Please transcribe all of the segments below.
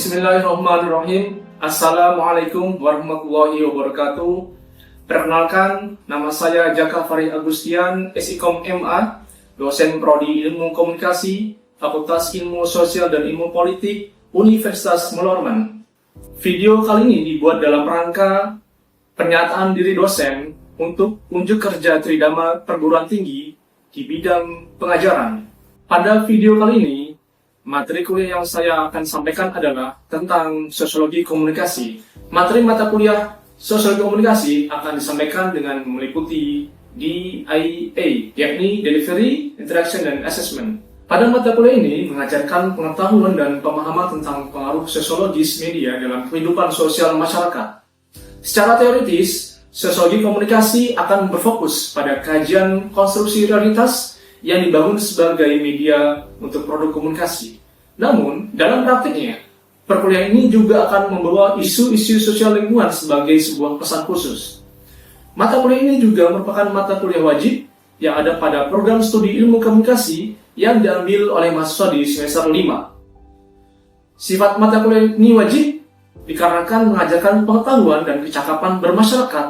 Bismillahirrahmanirrahim. Assalamualaikum warahmatullahi wabarakatuh. Perkenalkan, nama saya Jaka Farid Agustian, SIKOM MA, dosen Prodi Ilmu Komunikasi, Fakultas Ilmu Sosial dan Ilmu Politik, Universitas Melorman. Video kali ini dibuat dalam rangka pernyataan diri dosen untuk unjuk kerja Tridharma Perguruan Tinggi di bidang pengajaran. Pada video kali ini, materi kuliah yang saya akan sampaikan adalah tentang sosiologi komunikasi. Materi mata kuliah sosiologi komunikasi akan disampaikan dengan meliputi DIA, yakni Delivery, Interaction, dan Assessment. Pada mata kuliah ini mengajarkan pengetahuan dan pemahaman tentang pengaruh sosiologis media dalam kehidupan sosial masyarakat. Secara teoritis, sosiologi komunikasi akan berfokus pada kajian konstruksi realitas yang dibangun sebagai media untuk produk komunikasi. Namun, dalam praktiknya, perkuliahan ini juga akan membawa isu-isu sosial lingkungan sebagai sebuah pesan khusus. Mata kuliah ini juga merupakan mata kuliah wajib yang ada pada program studi ilmu komunikasi yang diambil oleh mahasiswa di semester 5. Sifat mata kuliah ini wajib dikarenakan mengajarkan pengetahuan dan kecakapan bermasyarakat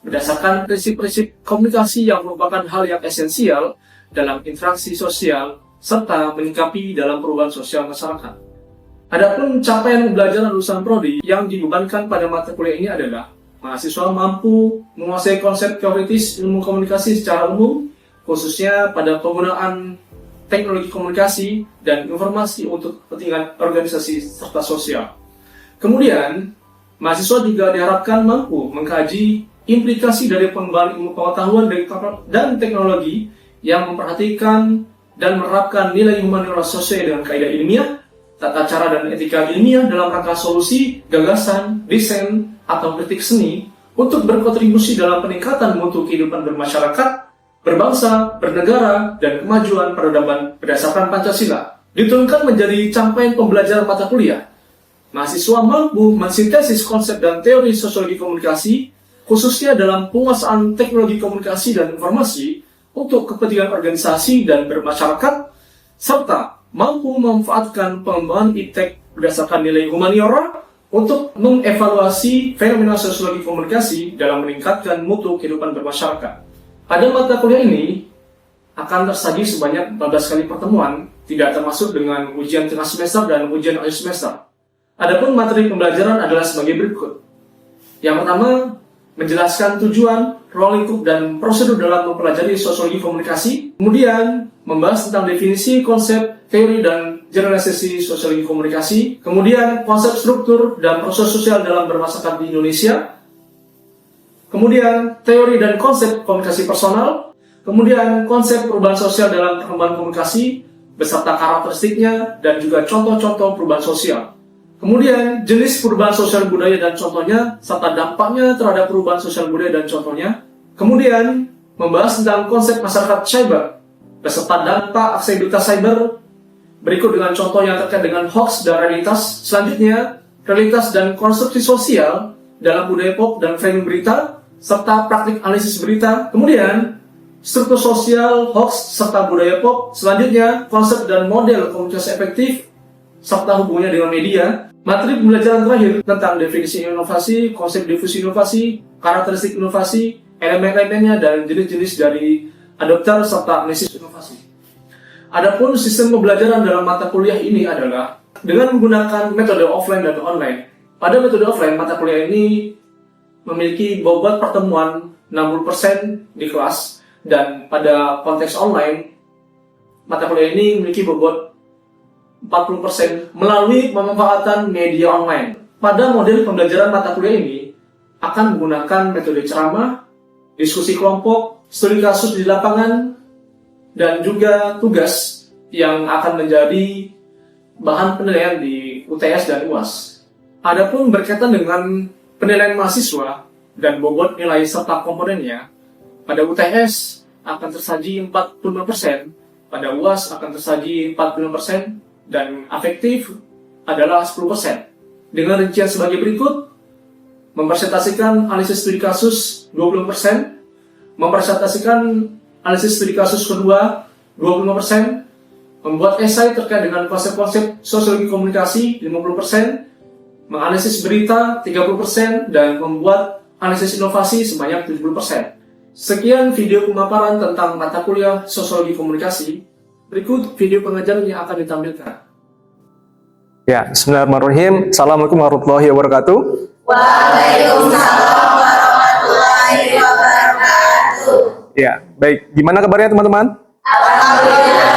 berdasarkan prinsip-prinsip komunikasi yang merupakan hal yang esensial dalam interaksi sosial serta menyikapi dalam perubahan sosial masyarakat. Adapun capaian pembelajaran lulusan prodi yang dibebankan pada mata kuliah ini adalah mahasiswa mampu menguasai konsep teoritis ilmu komunikasi secara umum, khususnya pada penggunaan teknologi komunikasi dan informasi untuk kepentingan organisasi serta sosial. Kemudian, mahasiswa juga diharapkan mampu mengkaji implikasi dari pengembangan ilmu pengetahuan dan teknologi yang memperhatikan dan menerapkan nilai humaniora sesuai dengan kaidah ilmiah, tata cara dan etika ilmiah dalam rangka solusi, gagasan, desain, atau kritik seni untuk berkontribusi dalam peningkatan mutu kehidupan bermasyarakat, berbangsa, bernegara, dan kemajuan peradaban berdasarkan Pancasila. Diturunkan menjadi capaian pembelajaran mata kuliah. Mahasiswa mampu mensintesis konsep dan teori sosiologi komunikasi, khususnya dalam penguasaan teknologi komunikasi dan informasi, untuk kepentingan organisasi dan bermasyarakat, serta mampu memanfaatkan pengembangan iptek berdasarkan nilai humaniora untuk mengevaluasi fenomena sosiologi komunikasi dalam meningkatkan mutu kehidupan bermasyarakat. Pada mata kuliah ini akan tersaji sebanyak 14 kali pertemuan, tidak termasuk dengan ujian tengah semester dan ujian akhir semester. Adapun materi pembelajaran adalah sebagai berikut. Yang pertama, menjelaskan tujuan, ruang lingkup, dan prosedur dalam mempelajari sosiologi komunikasi. Kemudian, membahas tentang definisi, konsep, teori, dan generalisasi sosiologi komunikasi. Kemudian, konsep struktur dan proses sosial dalam bermasyarakat di Indonesia. Kemudian, teori dan konsep komunikasi personal. Kemudian, konsep perubahan sosial dalam perkembangan komunikasi, beserta karakteristiknya, dan juga contoh-contoh perubahan sosial. Kemudian, jenis perubahan sosial budaya dan contohnya, serta dampaknya terhadap perubahan sosial budaya dan contohnya. Kemudian, membahas tentang konsep masyarakat cyber, beserta dampak aksesibilitas cyber, berikut dengan contoh yang terkait dengan hoax dan realitas. Selanjutnya, realitas dan konstruksi sosial dalam budaya pop dan framing berita, serta praktik analisis berita. Kemudian, struktur sosial, hoax, serta budaya pop. Selanjutnya, konsep dan model komunikasi efektif, serta hubungannya dengan media. Materi pembelajaran terakhir tentang definisi inovasi, konsep difusi inovasi, karakteristik inovasi, elemen-elemennya, dan jenis-jenis dari adopter serta analisis inovasi. Adapun sistem pembelajaran dalam mata kuliah ini adalah dengan menggunakan metode offline dan online. Pada metode offline, mata kuliah ini memiliki bobot pertemuan 60% di kelas, dan pada konteks online, mata kuliah ini memiliki bobot 40% melalui pemanfaatan media online. Pada model pembelajaran mata kuliah ini akan menggunakan metode ceramah, diskusi kelompok, studi kasus di lapangan, dan juga tugas yang akan menjadi bahan penilaian di UTS dan UAS. Adapun berkaitan dengan penilaian mahasiswa dan bobot nilai serta komponennya, pada UTS akan tersaji 45%, pada UAS akan tersaji 45%, dan afektif adalah 10%. Dengan rincian sebagai berikut: mempresentasikan analisis studi kasus 20%, mempresentasikan analisis studi kasus kedua 20%, membuat esai terkait dengan konsep-konsep sosiologi komunikasi 50%, menganalisis berita 30%, dan membuat analisis inovasi sebanyak 70%. Sekian video pemaparan tentang mata kuliah Sosiologi Komunikasi. Berikut video pengajaran yang akan ditampilkan. Ya, bismillahirrahmanirrahim. Assalamualaikum warahmatullahi wabarakatuh. Waalaikumsalam warahmatullahi wabarakatuh. Ya, baik. Gimana kabarnya teman-teman? Alhamdulillah.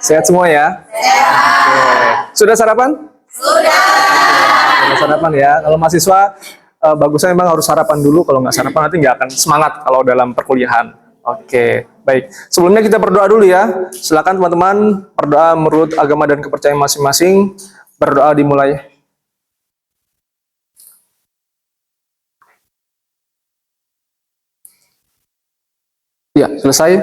Sehat semua ya? Sehat. Sudah sarapan? Sudah sarapan ya. Kalau mahasiswa, bagusnya memang harus sarapan dulu. Kalau nggak sarapan nanti nggak akan semangat kalau dalam perkuliahan. Oke, baik. Sebelumnya kita berdoa dulu ya. Silakan teman-teman berdoa menurut agama dan kepercayaan masing-masing. Berdoa dimulai. Ya, selesai.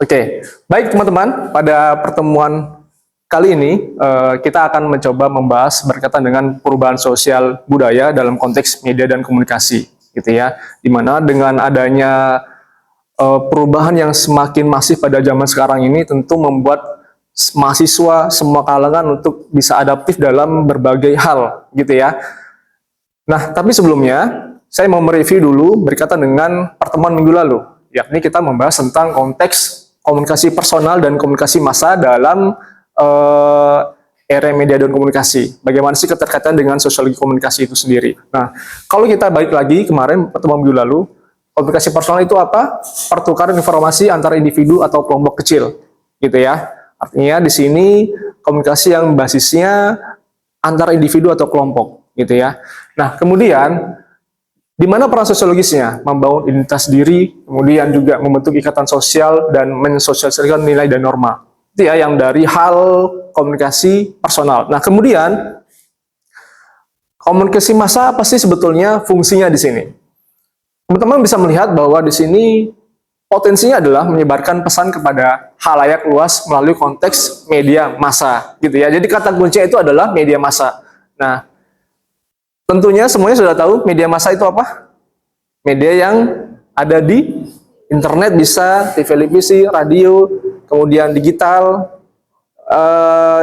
Oke, baik teman-teman. Pada pertemuan kali ini kita akan mencoba membahas berkaitan dengan perubahan sosial budaya dalam konteks media dan komunikasi, gitu ya. Dimana dengan adanya perubahan yang semakin masif pada zaman sekarang ini tentu membuat mahasiswa semua kalangan untuk bisa adaptif dalam berbagai hal, gitu ya. Nah, tapi sebelumnya saya mau mereview dulu berkaitan dengan pertemuan minggu lalu, yakni kita membahas tentang konteks komunikasi personal dan komunikasi massa dalam era media dan komunikasi. Bagaimana sih keterkaitan dengan sosiologi komunikasi itu sendiri. Nah, kalau kita balik lagi kemarin pertemuan minggu lalu, komunikasi personal itu apa? Pertukaran informasi antara individu atau kelompok kecil, gitu ya. Artinya di sini komunikasi yang basisnya antara individu atau kelompok, gitu ya. Nah, kemudian di mana peran sosiologisnya? Membangun identitas diri, kemudian juga membentuk ikatan sosial dan mensosialisasikan nilai dan norma. Itu ya yang dari hal komunikasi personal. Nah, kemudian komunikasi massa apa sih sebetulnya fungsinya di sini? Teman-teman bisa melihat bahwa di sini potensinya adalah menyebarkan pesan kepada khalayak luas melalui konteks media massa, gitu ya. Jadi kata kuncinya itu adalah media massa. Nah, tentunya semuanya sudah tahu media massa itu apa? Media yang ada di internet, bisa TV, televisi, radio, kemudian digital,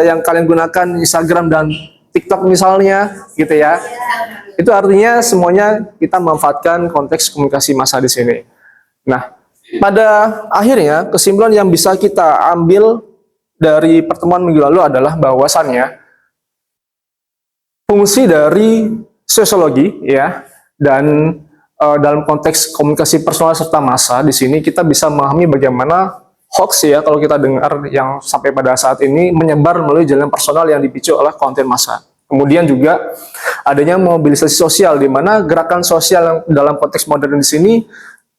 yang kalian gunakan Instagram dan TikTok misalnya, gitu ya. Itu artinya semuanya kita memanfaatkan konteks komunikasi massa di sini. Nah, pada akhirnya kesimpulan yang bisa kita ambil dari pertemuan minggu lalu adalah bahwasannya fungsi dari sosiologi ya dan dalam konteks komunikasi personal serta massa di sini kita bisa memahami bagaimana hoax ya kalau kita dengar yang sampai pada saat ini menyebar melalui jalan personal yang dipicu oleh konten massa. Kemudian juga adanya mobilisasi sosial di mana gerakan sosial yang dalam konteks modern di sini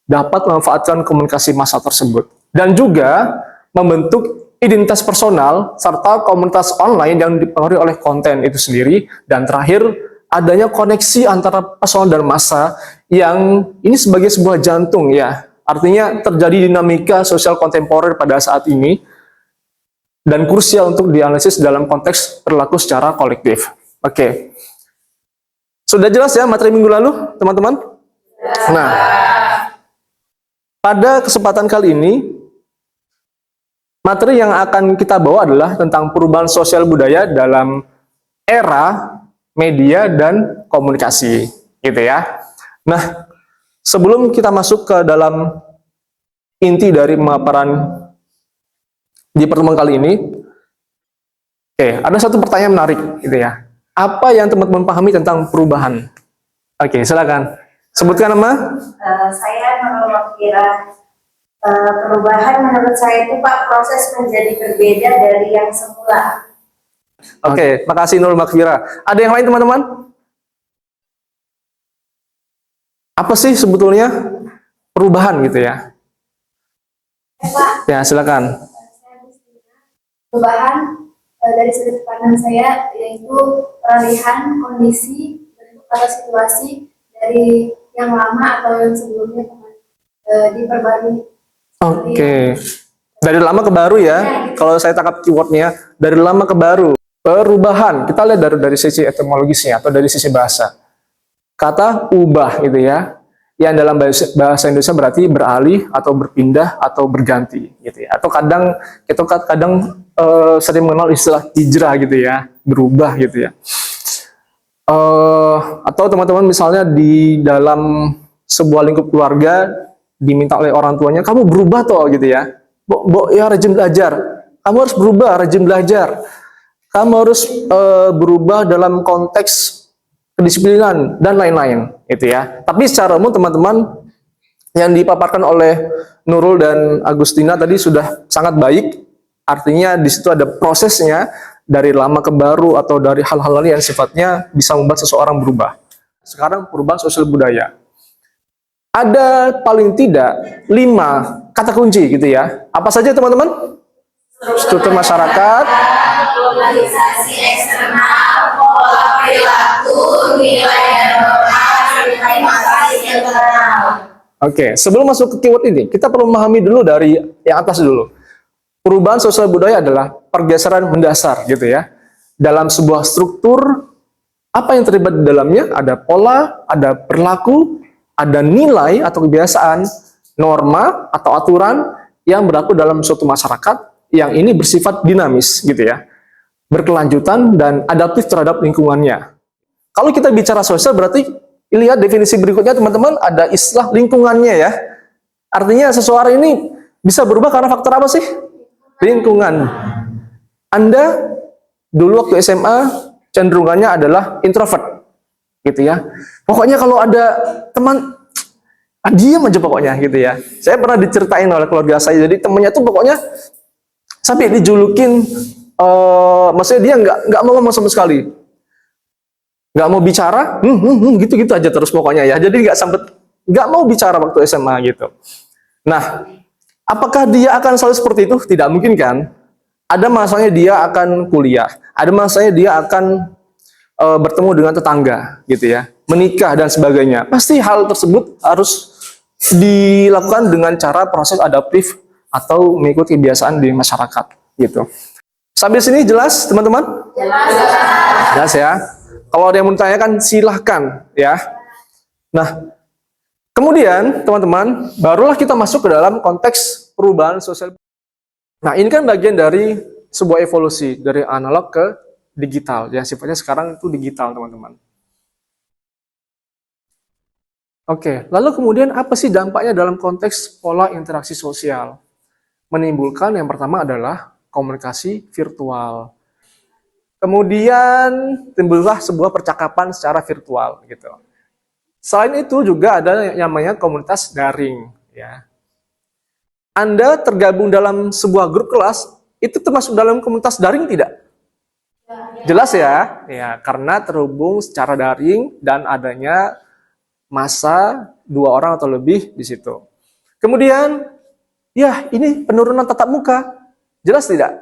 dapat memanfaatkan komunikasi massa tersebut dan juga membentuk identitas personal serta komunitas online yang dipengaruhi oleh konten itu sendiri. Dan terakhir adanya koneksi antara personal dan massa yang ini sebagai sebuah jantung ya. Artinya terjadi dinamika sosial kontemporer pada saat ini dan krusial untuk dianalisis dalam konteks perilaku secara kolektif. Oke. Sudah jelas ya materi minggu lalu, teman-teman? Nah, pada kesempatan kali ini materi yang akan kita bawa adalah tentang perubahan sosial budaya dalam era media dan komunikasi, gitu ya. Nah, sebelum kita masuk ke dalam inti dari pemaparan di pertemuan kali ini, ada satu pertanyaan menarik, gitu ya. Apa yang teman-teman pahami tentang perubahan? Oke, silakan. Sebutkan nama. Saya Nurul Makfira. Perubahan menurut saya itu Pak proses menjadi berbeda dari yang semula. Oke, makasih Nurul Makfira. Ada yang lain teman-teman? Apa sih sebetulnya perubahan gitu ya? Pak. Ya, silakan. Perubahan dari sudut pandang saya yaitu peralihan kondisi bentuk atau situasi dari yang lama atau yang sebelumnya diperbarui. Oke. Dari lama ke baru ya. Kalau saya tangkap keywordnya dari lama ke baru. Perubahan. Kita lihat dari sisi etimologisnya atau dari sisi bahasa. Kata ubah gitu ya. yang dalam bahasa Indonesia berarti beralih atau berpindah atau berganti gitu ya. Atau kadang kita sering mengenal istilah hijrah gitu ya, berubah gitu ya. Atau teman-teman misalnya di dalam sebuah lingkup keluarga diminta oleh orang tuanya, kamu berubah toh gitu ya. Ya rajin belajar. Kamu harus berubah, rajin belajar. Kamu harus berubah dalam konteks kedisiplinan dan lain-lain gitu ya. Tapi secara umum teman-teman yang dipaparkan oleh Nurul dan Agustina tadi sudah sangat baik. Artinya di situ ada prosesnya dari lama ke baru atau dari hal-hal yang sifatnya bisa membuat seseorang berubah. Sekarang perubahan sosial budaya. Ada paling tidak 5 kata kunci gitu ya. Apa saja teman-teman? Struktur masyarakat, globalisasi eksternal, pola perilaku, nilai dan norma, demokrasi internal. Oke, sebelum masuk ke keyword ini, kita perlu memahami dulu dari yang atas dulu. Perubahan sosial budaya adalah pergeseran mendasar gitu ya. Dalam sebuah struktur, apa yang terlibat di dalamnya? Ada pola, ada perilaku, ada nilai atau kebiasaan, norma atau aturan yang berlaku dalam suatu masyarakat yang ini bersifat dinamis gitu ya. Berkelanjutan dan adaptif terhadap lingkungannya. Kalau kita bicara sosial berarti lihat definisi berikutnya teman-teman, ada istilah lingkungannya ya. Artinya seseorang ini bisa berubah karena faktor apa sih? Lingkungan. Anda dulu waktu SMA cenderungannya adalah introvert gitu ya. Pokoknya kalau ada teman diam aja pokoknya gitu ya. Saya pernah diceritain oleh keluarga saya, jadi temannya tuh pokoknya sampai dijulukin maksudnya dia nggak mau ngomong sama sekali, nggak mau bicara, gitu-gitu aja terus pokoknya ya. Jadi nggak mau bicara waktu SMA gitu. Nah, apakah dia akan selalu seperti itu? Tidak mungkin kan? Ada masanya dia akan kuliah, ada masanya dia akan bertemu dengan tetangga gitu ya, menikah dan sebagainya. Pasti hal tersebut harus dilakukan dengan cara proses adaptif atau mengikuti kebiasaan di masyarakat gitu. Sampai sini jelas teman-teman? Jelas ya. Kalau ada yang mau ditanyakan silahkan ya. Nah, kemudian teman-teman barulah kita masuk ke dalam konteks perubahan sosial. Nah, ini kan bagian dari sebuah evolusi dari analog ke digital yang sifatnya sekarang itu digital teman-teman. Oke, lalu kemudian apa sih dampaknya dalam konteks pola interaksi sosial? Menimbulkan yang pertama adalah komunikasi virtual. Kemudian timbullah sebuah percakapan secara virtual gitu. Selain itu juga ada yang namanya komunitas daring ya. Anda tergabung dalam sebuah grup kelas, itu termasuk dalam komunitas daring tidak? Jelas ya? Ya, karena terhubung secara daring dan adanya masa 2 orang atau lebih di situ. Kemudian, ya ini penurunan tatap muka. Jelas tidak?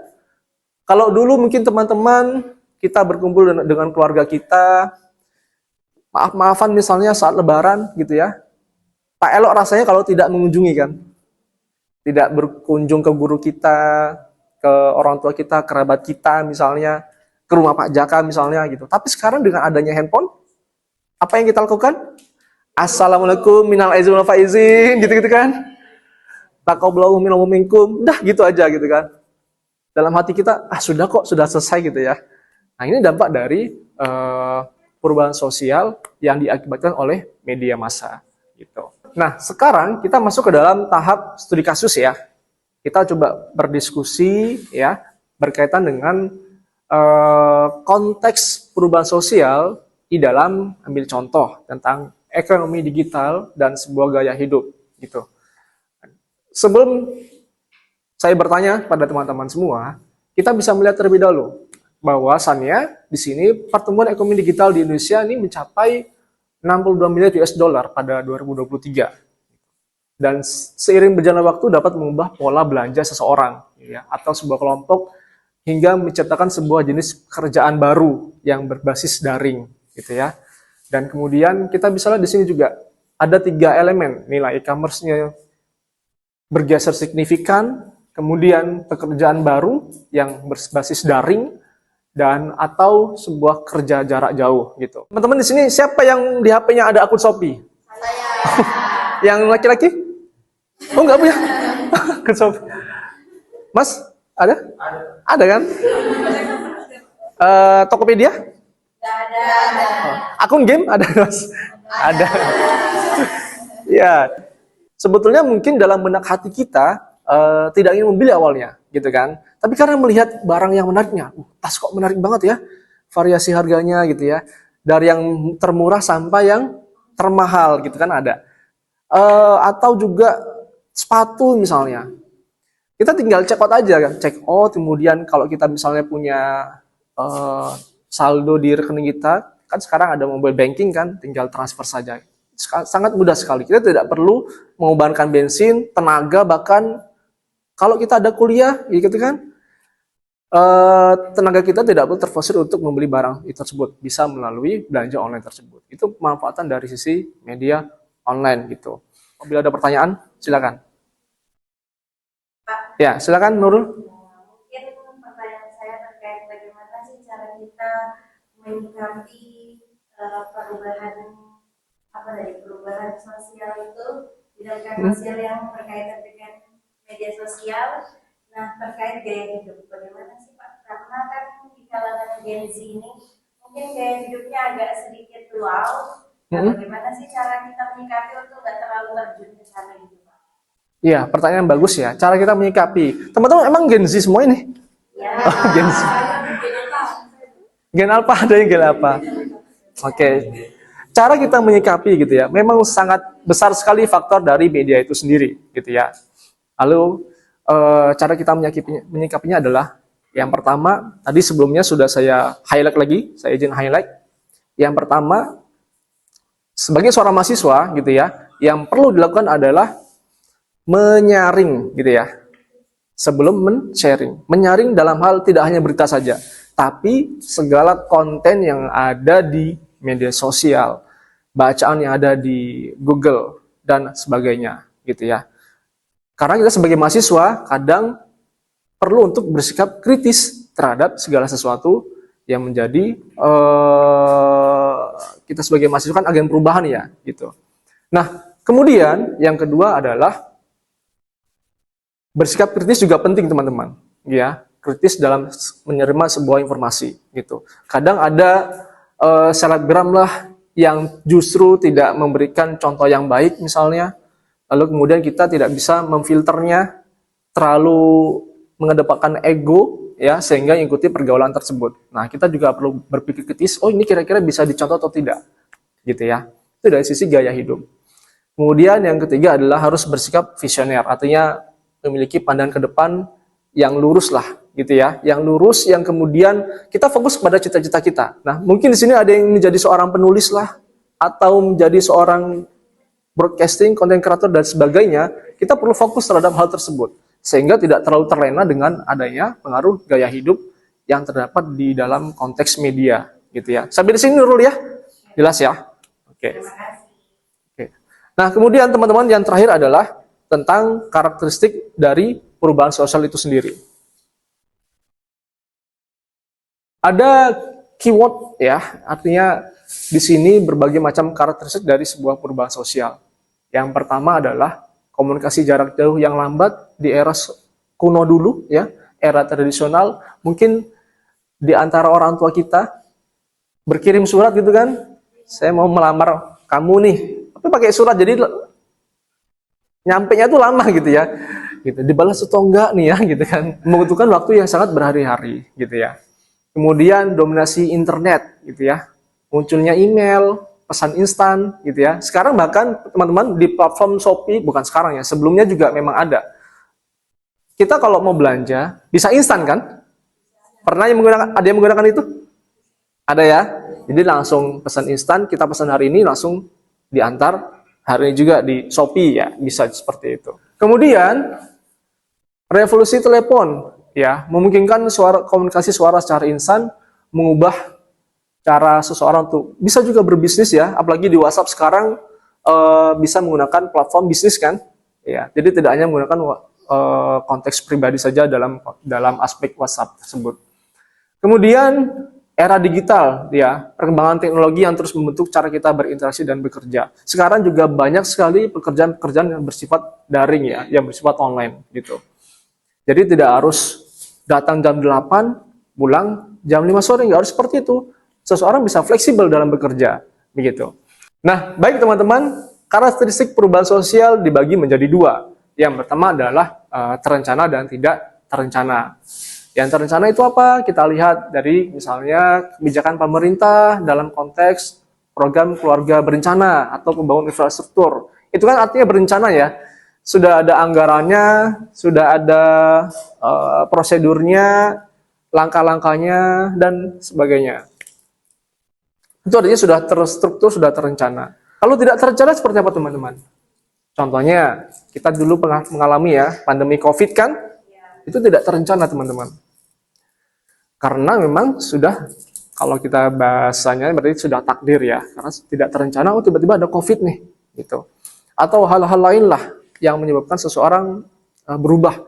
Kalau dulu mungkin teman-teman kita berkumpul dengan keluarga kita, maaf-maafan misalnya saat lebaran gitu ya. Tak elok rasanya kalau tidak mengunjungi kan. Tidak berkunjung ke guru kita, ke orang tua kita, kerabat kita misalnya, ke rumah Pak Jaka misalnya gitu. Tapi sekarang dengan adanya handphone, apa yang kita lakukan? Assalamualaikum minal aizin wal faizin gitu-gitu kan. Taqabbalallahu minna wa minkum. Dah gitu aja gitu kan. Dalam hati kita, sudah kok, sudah selesai gitu ya. Nah, ini dampak dari perubahan sosial yang diakibatkan oleh media massa gitu. Nah, sekarang kita masuk ke dalam tahap studi kasus ya. Kita coba berdiskusi ya berkaitan dengan konteks perubahan sosial di dalam ambil contoh tentang ekonomi digital dan sebuah gaya hidup gitu. Sebelum saya bertanya pada teman-teman semua, kita bisa melihat terlebih dahulu bahwasannya di sini pertumbuhan ekonomi digital di Indonesia ini mencapai 62 miliar US dollar pada 2023. Dan seiring berjalannya waktu dapat mengubah pola belanja seseorang ya, atau sebuah kelompok hingga menciptakan sebuah jenis pekerjaan baru yang berbasis daring gitu ya. Dan kemudian kita bisa lihat di sini juga ada 3 elemen nilai e-commerce-nya bergeser signifikan, kemudian pekerjaan baru yang berbasis daring, dan atau sebuah kerja jarak jauh gitu. Teman-teman di sini siapa yang di HP-nya ada akun Shopee? Saya. Yang laki-laki? Oh, nggak punya. Mas, ada? Ada kan? Tokopedia? Ada. Akun game ada, Mas? Ada. Ya, sebetulnya mungkin dalam benak hati kita tidak ingin membeli awalnya, gitu kan? Tapi karena melihat barang yang menariknya, tas kok menarik banget ya, variasi harganya gitu ya, dari yang termurah sampai yang termahal gitu kan ada. Atau juga sepatu misalnya, kita tinggal check out aja kan, check out. Kemudian kalau kita misalnya punya saldo di rekening kita, kan sekarang ada mobile banking kan, tinggal transfer saja. Sangat mudah sekali. Kita tidak perlu mengorbankan bensin, tenaga, bahkan kalau kita ada kuliah, gitu kan, tenaga kita tidak perlu terforsir untuk membeli barang itu tersebut, bisa melalui belanja online tersebut. Itu pemanfaatan dari sisi media online gitu. Apabila ada pertanyaan, silakan. Ya, silakan Nurul. Mungkin pertanyaan saya terkait bagaimana sih cara kita menyikapi perubahan perubahan sosial itu, dinamika sosial yang berkaitan dengan media sosial. Nah, terkait gaya hidup, bagaimana sih Pak? Karena kan di kalangan Gen Z ini mungkin gaya hidupnya agak sedikit wow. Nah, bagaimana sih cara kita menyikapi untuk nggak terlalu terjun ke sana gitu Pak? Iya, pertanyaan bagus ya. Cara kita menyikapi. Teman-teman emang Gen Z semua ini? Ya. Gen Z. Gen apa? Ada yang gen apa? Oke. Cara kita menyikapi gitu ya, memang sangat besar sekali faktor dari media itu sendiri gitu ya. Lalu cara kita menyikapinya adalah yang pertama, tadi sebelumnya sudah saya highlight lagi, saya izin highlight. Yang pertama, sebagai seorang mahasiswa gitu ya, yang perlu dilakukan adalah menyaring gitu ya, sebelum men-sharing. Menyaring dalam hal tidak hanya berita saja, tapi segala konten yang ada di media sosial, bacaan yang ada di Google, dan sebagainya gitu ya. Karena kita sebagai mahasiswa kadang perlu untuk bersikap kritis terhadap segala sesuatu yang menjadi kita sebagai mahasiswa kan agen perubahan ya gitu. Nah, kemudian yang kedua adalah bersikap kritis juga penting teman-teman, ya, kritis dalam menerima sebuah informasi gitu. Kadang ada selebgram lah yang justru tidak memberikan contoh yang baik misalnya, lalu kemudian kita tidak bisa memfilternya, terlalu mengedepankan ego ya sehingga ikuti pergaulan tersebut. Nah, kita juga perlu berpikir kritis, oh ini kira-kira bisa dicontoh atau tidak gitu ya. Itu dari sisi gaya hidup. Kemudian yang ketiga adalah harus bersikap visioner, artinya memiliki pandangan ke depan yang lurus lah gitu ya, yang lurus, yang kemudian kita fokus pada cita-cita kita. Nah, mungkin di sini ada yang menjadi seorang penulis lah, atau menjadi seorang broadcasting, content creator dan sebagainya. Kita perlu fokus terhadap hal tersebut sehingga tidak terlalu terlena dengan adanya pengaruh gaya hidup yang terdapat di dalam konteks media gitu ya. Sampai di sini Nurul ya, jelas ya. Oke. Nah, kemudian teman-teman yang terakhir adalah tentang karakteristik dari perubahan sosial itu sendiri. Ada keyword ya, artinya di sini berbagai macam karakteristik dari sebuah perubahan sosial. Yang pertama adalah komunikasi jarak jauh yang lambat di era kuno dulu ya, era tradisional. Mungkin di antara orang tua kita berkirim surat gitu kan, saya mau melamar kamu nih, tapi pakai surat jadi nyampenya tuh lama gitu ya, gitu, dibalas atau enggak nih ya gitu kan, membutuhkan waktu yang sangat berhari-hari gitu ya. Kemudian dominasi internet gitu ya, munculnya email, pesan instan gitu ya. Sekarang bahkan teman-teman di platform Shopee, bukan sekarang ya, sebelumnya juga memang ada. Kita kalau mau belanja bisa instan kan? Pernah ada yang menggunakan itu? Ada ya. Jadi langsung pesan instan, kita pesan hari ini langsung diantar hari ini juga di Shopee ya, bisa seperti itu. Kemudian revolusi telepon ya, memungkinkan komunikasi suara secara instan, mengubah cara seseorang untuk bisa juga berbisnis ya, apalagi di WhatsApp sekarang bisa menggunakan platform bisnis kan, ya. Jadi tidak hanya menggunakan konteks pribadi saja dalam aspek WhatsApp tersebut. Kemudian era digital ya, perkembangan teknologi yang terus membentuk cara kita berinteraksi dan bekerja. Sekarang juga banyak sekali pekerjaan-pekerjaan yang bersifat daring ya, yang bersifat online gitu. Jadi tidak harus datang jam 8, pulang jam 5 sore, nggak harus seperti itu. Seseorang bisa fleksibel dalam bekerja, begitu. Nah, baik teman-teman, karakteristik perubahan sosial dibagi menjadi dua. Yang pertama adalah terencana dan tidak terencana. Yang terencana itu apa? Kita lihat dari misalnya kebijakan pemerintah dalam konteks program keluarga berencana atau pembangunan infrastruktur. Itu kan artinya berencana ya. Sudah ada anggarannya, sudah ada prosedurnya, langkah-langkahnya, dan sebagainya. Itu artinya sudah terstruktur, sudah terencana. Kalau tidak terencana seperti apa teman-teman? Contohnya, kita dulu pernah mengalami ya, pandemi COVID kan, itu tidak terencana teman-teman. Karena memang sudah, kalau kita bahasanya berarti sudah takdir ya, karena tidak terencana, oh tiba-tiba ada COVID nih, gitu. Atau hal-hal lain lah yang menyebabkan seseorang berubah.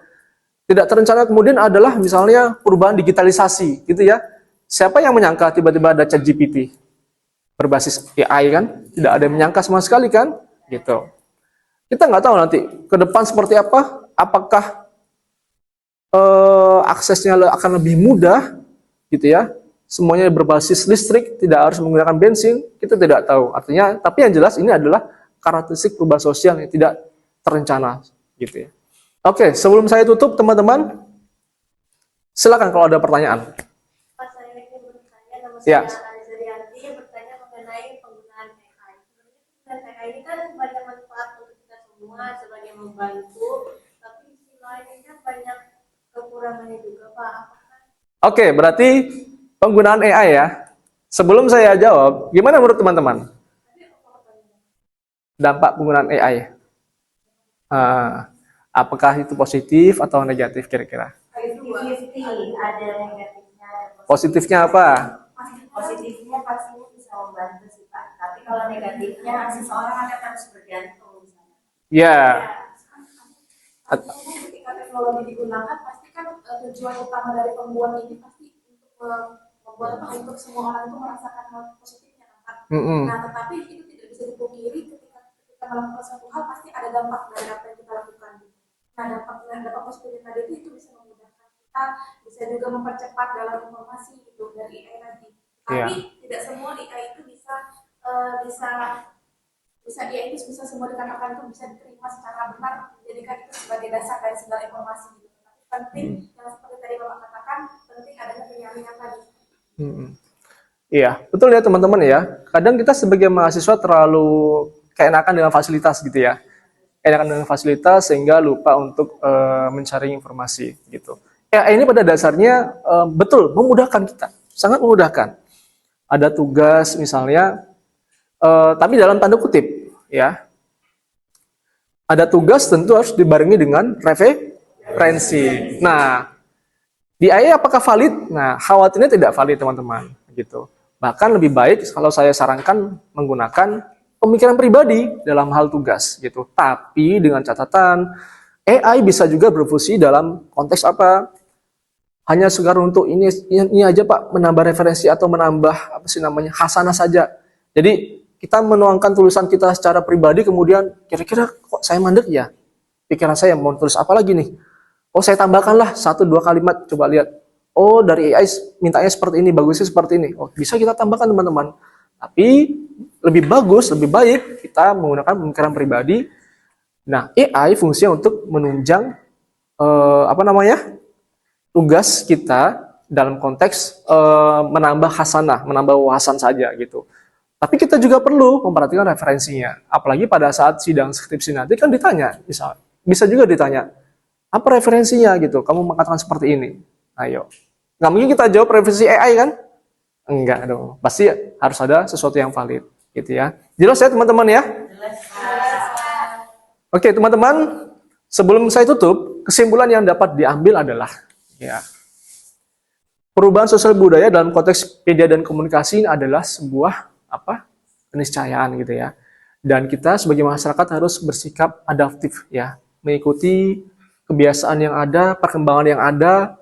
Tidak terencana kemudian adalah misalnya perubahan digitalisasi, gitu ya. Siapa yang menyangka tiba-tiba ada ChatGPT berbasis AI kan? Tidak ada yang menyangka sama sekali kan? Gitu. Kita nggak tahu nanti ke depan seperti apa, apakah aksesnya akan lebih mudah, gitu ya. Semuanya berbasis listrik, tidak harus menggunakan bensin, kita tidak tahu. Artinya, tapi yang jelas ini adalah karakteristik perubahan sosial yang tidak terencana, gitu ya. Oke, sebelum saya tutup, teman-teman, silakan kalau ada pertanyaan. Pak, saya ingin bertanya, nama Ya. saya Azrianti, bertanya mengenai penggunaan AI. Sebenarnya penggunaan AI ini kan banyak manfaat untuk kita semua sebagai membantu, tapi di sisi lainnya banyak kekurangannya juga, Pak. Oke, berarti penggunaan AI ya. Sebelum saya jawab, gimana menurut teman-teman? Dampak penggunaan AI. Apakah itu positif atau negatif kira-kira? 50-50, ada negatifnya, ada Positifnya apa? positifnya pastinya bisa membantu sih Pak. Tapi kalau negatifnya seseorang akan harus bergantung misalnya. Ya, Ketika teknologi digunakan, pasti kan tujuan utama dari pembuat ini pasti untuk membuat untuk semua orang itu merasakan hal positifnya kan. Nah, tetapi itu tidak bisa dipungkiri ketika kita melakukan suatu hal pasti ada dampak dari apa yang kita lakukan. Nah, dampak positifnya tadi itu bisa memudahkan kita, bisa juga mempercepat dalam informasi itu dari AI nanti. Tapi tidak semua AI itu bisa AI itu bisa semua dikatakan itu bisa diterima secara benar, menjadikan itu sebagai dasar dari segala informasi gitu. Tapi penting yang seperti tadi Bapak katakan, penting adanya penyaringan tadi. Iya, betul ya teman-teman ya. Kadang kita sebagai mahasiswa terlalu keenakan dengan fasilitas gitu ya. Keenakan dengan fasilitas sehingga lupa untuk mencari informasi gitu. Ini pada dasarnya betul memudahkan kita, sangat memudahkan. Ada tugas misalnya, tapi dalam tanda kutip ya. Ada tugas tentu harus dibarengi dengan referensi. Nah, di AI apakah valid? Nah, khawatirnya tidak valid teman-teman gitu. Bahkan lebih baik kalau saya sarankan menggunakan pemikiran pribadi dalam hal tugas gitu. Tapi dengan catatan AI bisa juga berfungsi dalam konteks apa? Hanya sekedar untuk ini aja Pak, menambah referensi atau menambah apa sih namanya hasanah saja. Jadi kita menuangkan tulisan kita secara pribadi, kemudian kira-kira kok saya mandek ya? Pikiran saya mau tulis apa lagi nih? Oh saya tambahkanlah 1-2 kalimat, coba lihat. Oh dari AI mintanya seperti ini, bagusnya seperti ini. Oh bisa kita tambahkan teman-teman. Tapi lebih bagus, lebih baik kita menggunakan pemikiran pribadi. Nah AI fungsinya untuk menunjang tugas kita dalam konteks menambah hasanah, menambah wawasan saja gitu. Tapi kita juga perlu memperhatikan referensinya. Apalagi pada saat sidang skripsi nanti kan ditanya, bisa juga ditanya, apa referensinya gitu, kamu mengatakan seperti ini. Ayo. Nggak mungkin kita jawab referensi AI kan? Enggak dong. Pasti harus ada sesuatu yang valid. Gitu ya. Jelas ya teman-teman ya? Oke teman-teman, sebelum saya tutup, kesimpulan yang dapat diambil adalah, ya, perubahan sosial budaya dalam konteks media dan komunikasi adalah sebuah keniscayaan gitu ya. Dan kita sebagai masyarakat harus bersikap adaptif ya, mengikuti kebiasaan yang ada, perkembangan yang ada,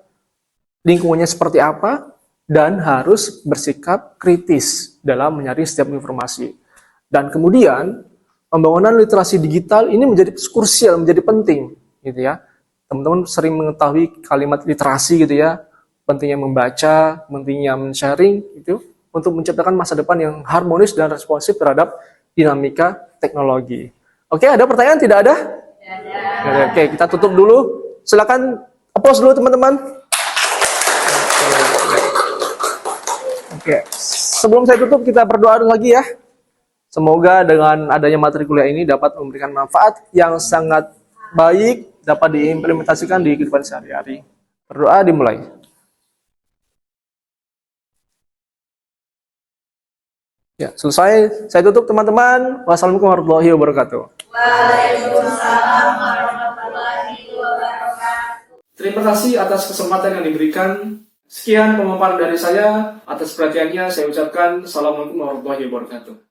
lingkungannya seperti apa, dan harus bersikap kritis dalam menyaring setiap informasi. Dan kemudian pembangunan literasi digital ini menjadi krusial, menjadi penting, gitu ya. Teman-teman sering mengetahui kalimat literasi, gitu ya, pentingnya membaca, pentingnya men-sharing, itu untuk menciptakan masa depan yang harmonis dan responsif terhadap dinamika teknologi. Oke, ada pertanyaan? Tidak ada? Oke, kita tutup dulu. Silakan applause dulu teman-teman. Oke, sebelum saya tutup kita berdoa dulu lagi ya. Semoga dengan adanya materi kuliah ini dapat memberikan manfaat yang sangat baik, dapat diimplementasikan di kehidupan sehari-hari. Berdoa dimulai. Ya, selesai. Saya tutup teman-teman. Wassalamualaikum warahmatullahi wabarakatuh. Waalaikumsalam warahmatullahi wabarakatuh. Terima kasih atas kesempatan yang diberikan. Sekian pemaparan dari saya. Atas perhatiannya saya ucapkan Assalamualaikum warahmatullahi wabarakatuh.